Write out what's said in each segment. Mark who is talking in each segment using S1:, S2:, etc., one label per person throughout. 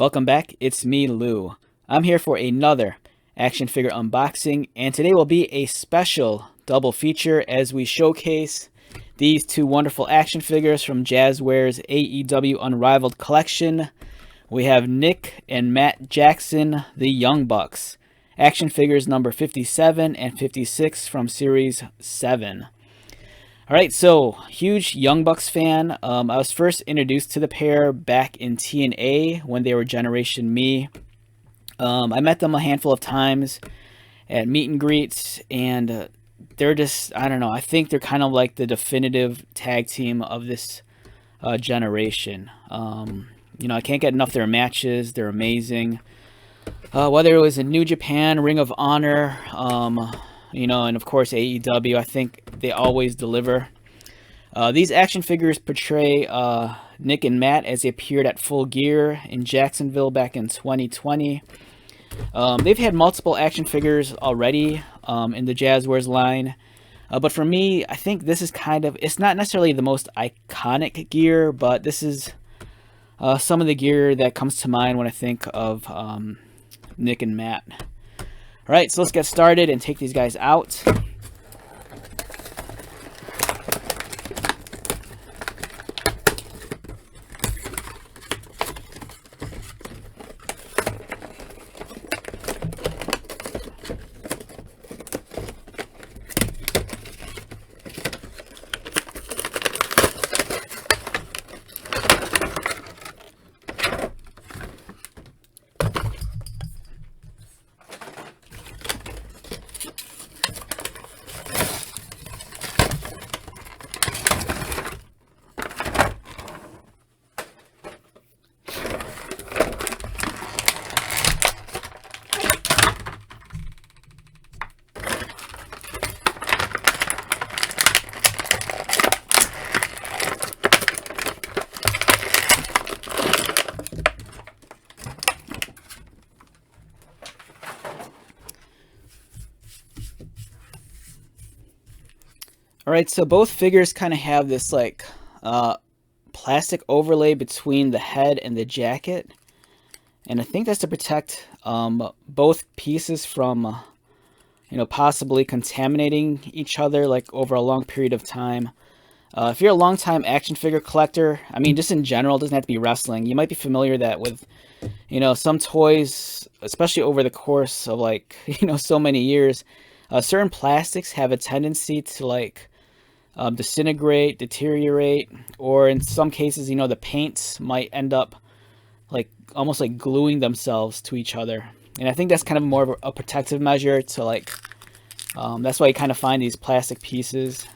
S1: Welcome back, it's me, Lou. I'm here for another action figure unboxing, and today will be a special double feature as we showcase these two wonderful action figures from Jazwares AEW Unrivaled collection. We have Nick and Matt Jackson, the Young Bucks. Action figures number 57 and 56 from Series 7. Alright, so huge Young Bucks fan. I was first introduced to the pair back in TNA when they were Generation Me. I met them a handful of times at meet and greets, and they're just, I don't know, I think they're kind of like the definitive tag team of this generation. I can't get enough of their matches. They're amazing. Whether it was in New Japan, Ring of Honor, and of course AEW, I think they always deliver. These action figures portray Nick and Matt as they appeared at Full Gear in Jacksonville back in 2020. They've had multiple action figures already in the Jazwares line. But for me, I think this is it's not necessarily the most iconic gear, but this is some of the gear that comes to mind when I think of Nick and Matt. Alright, so let's get started and take these guys out. Alright, so both figures kind of have this plastic overlay between the head and the jacket. And I think that's to protect both pieces from, possibly contaminating each other over a long period of time. If you're a long-time action figure collector, I mean, just in general, it doesn't have to be wrestling. You might be familiar that with, some toys, especially over the course of so many years, certain plastics have a tendency to disintegrate, deteriorate, or in some cases, the paints might end up almost gluing themselves to each other. And I think that's kind of more of a protective measure to that's why you kind of find these plastic pieces.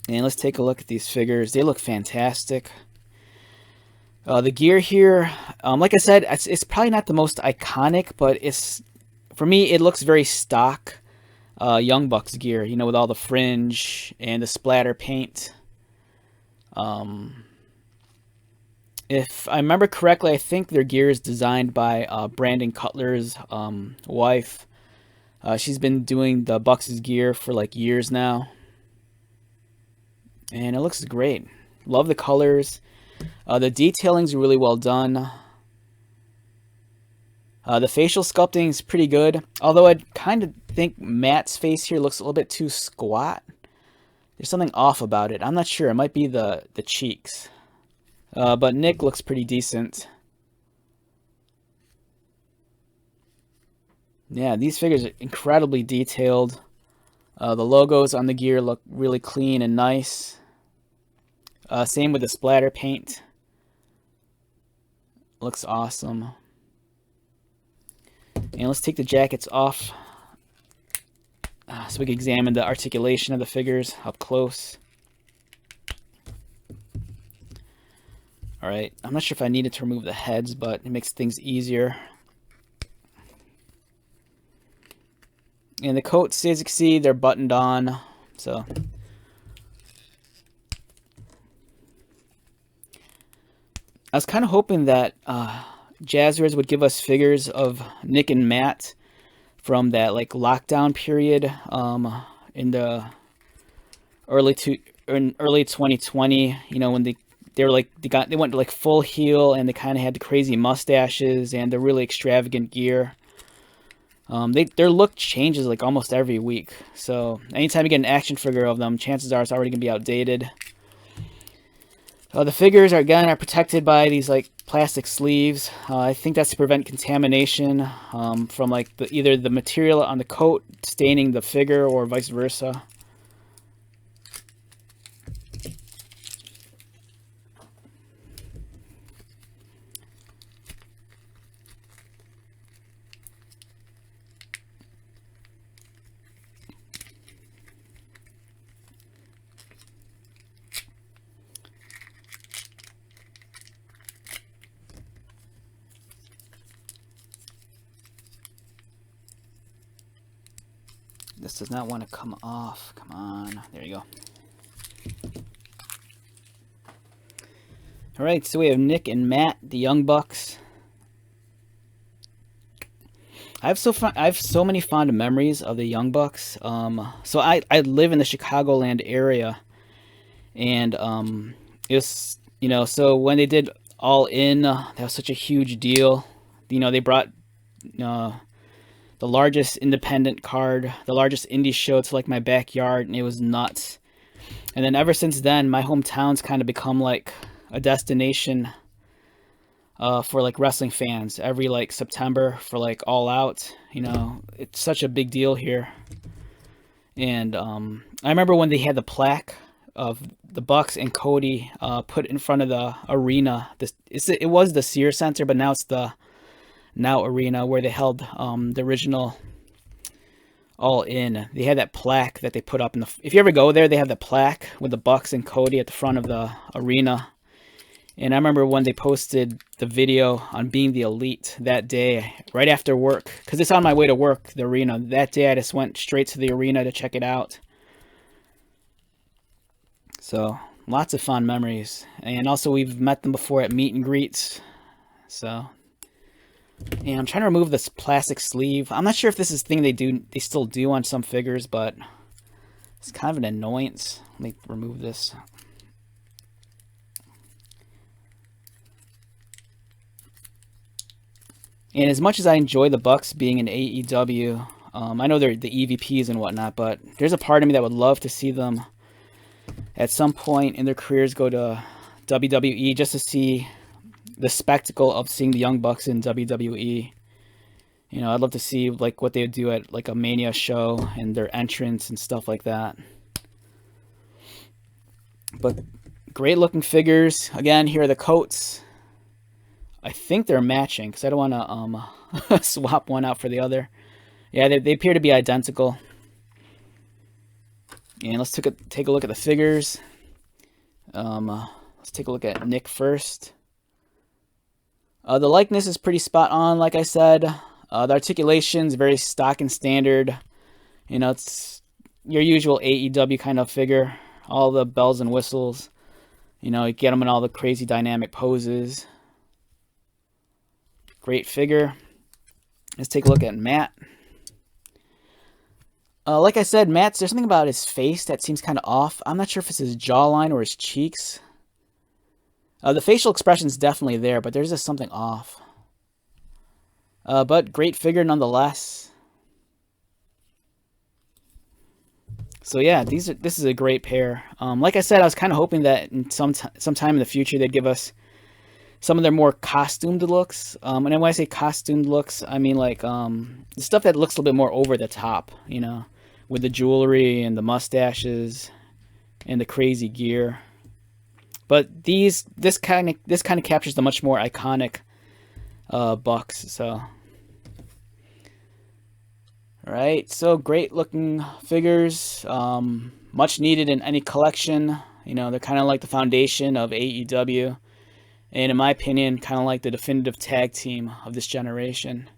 S1: And let's take a look at these figures. They look fantastic. The gear here, like I said, it's probably not the most iconic, but for me, it looks very stock Young Bucks gear, with all the fringe and the splatter paint. If I remember correctly, I think their gear is designed by Brandon Cutler's wife. She's been doing the Bucks' gear for years now. And it looks great. Love the colors. The detailing's really well done. The facial sculpting is pretty good, although I kind of think Matt's face here looks a little bit too squat. There's something off about it. I'm not sure. It might be the cheeks. But Nick looks pretty decent. Yeah, these figures are incredibly detailed. The logos on the gear look really clean and nice. Same with the splatter paint. Looks awesome. And let's take the jackets off so we can examine the articulation of the figures up close. Alright, I'm not sure if I needed to remove the heads, but it makes things easier. And the coats, as you can see, they're buttoned on. So I was kind of hoping that Jazwares would give us figures of Nick and Matt from that lockdown period in the early 2020, when they were like they went to like full heel, and they kind of had the crazy mustaches and the really extravagant gear. Their look changes like almost every week. So anytime you get an action figure of them, chances are it's already gonna be outdated. The figures are protected by these like plastic sleeves. I think that's to prevent contamination from like either the material on the coat staining the figure or vice versa. This does not want to come off. Come on. There you go. Alright, so we have Nick and Matt, the Young Bucks. I have so many fond memories of the Young Bucks. So I live in the Chicagoland area, and it was, you know, so when they did All In, that was such a huge deal. You know, they brought the largest independent card, the largest indie show to like my backyard, and it was nuts. And then ever since then, my hometown's kind of become like a destination for like wrestling fans. Every like September for like All Out, you know, it's such a big deal here. And I remember when they had the plaque of the Bucks and Cody put in front of the arena. It was the Sears Center, but now it's the Now Arena, where they held the original All In. They had that plaque that they put up in the. If you ever go there, they have the plaque with the Bucks and Cody at the front of the arena. And I remember when they posted the video on Being the Elite that day, right after work, because it's on my way to work, the arena. That day, I just went straight to the arena to check it out. So lots of fond memories, and also we've met them before at meet and greets. So. And I'm trying to remove this plastic sleeve. I'm not sure if this is a thing they still do on some figures, but it's kind of an annoyance. Let me remove this. And as much as I enjoy the Bucks being in AEW, I know they're the EVPs and whatnot, but there's a part of me that would love to see them at some point in their careers go to WWE just to see the spectacle of seeing the Young Bucks in WWE. You know, I'd love to see like what they would do at like a Mania show and their entrance and stuff like that. But great looking figures. Again, here are the coats. I think they're matching because I don't want to swap one out for the other. Yeah, they appear to be identical. And let's take a look at the figures. Let's take a look at Nick first. The likeness is pretty spot on, like I said. The articulation is very stock and standard. You know, it's your usual AEW kind of figure. All the bells and whistles. You know, you get them in all the crazy dynamic poses. Great figure. Let's take a look at Matt. Like I said, there's something about his face that seems kind of off. I'm not sure if it's his jawline or his cheeks. The facial expression is definitely there, but there's just something off. But great figure nonetheless. So yeah, this is a great pair. Like I said, I was kind of hoping that in sometime in the future they'd give us some of their more costumed looks. And when I say costumed looks, I mean like the stuff that looks a little bit more over the top, you know, with the jewelry and the mustaches and the crazy gear. But this kind of captures the much more iconic Bucks. So, all right, so great looking figures, much needed in any collection. You know, they're kind of like the foundation of AEW, and in my opinion, kind of like the definitive tag team of this generation.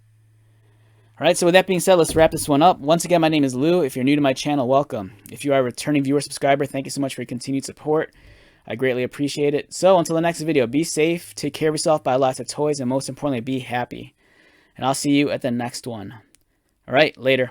S1: All right, so with that being said, let's wrap this one up. Once again, my name is Lou. If you're new to my channel, welcome. If you are a returning viewer, subscriber, thank you so much for your continued support. I greatly appreciate it. So until the next video, be safe, take care of yourself, buy lots of toys, and most importantly, be happy. And I'll see you at the next one. All right, later.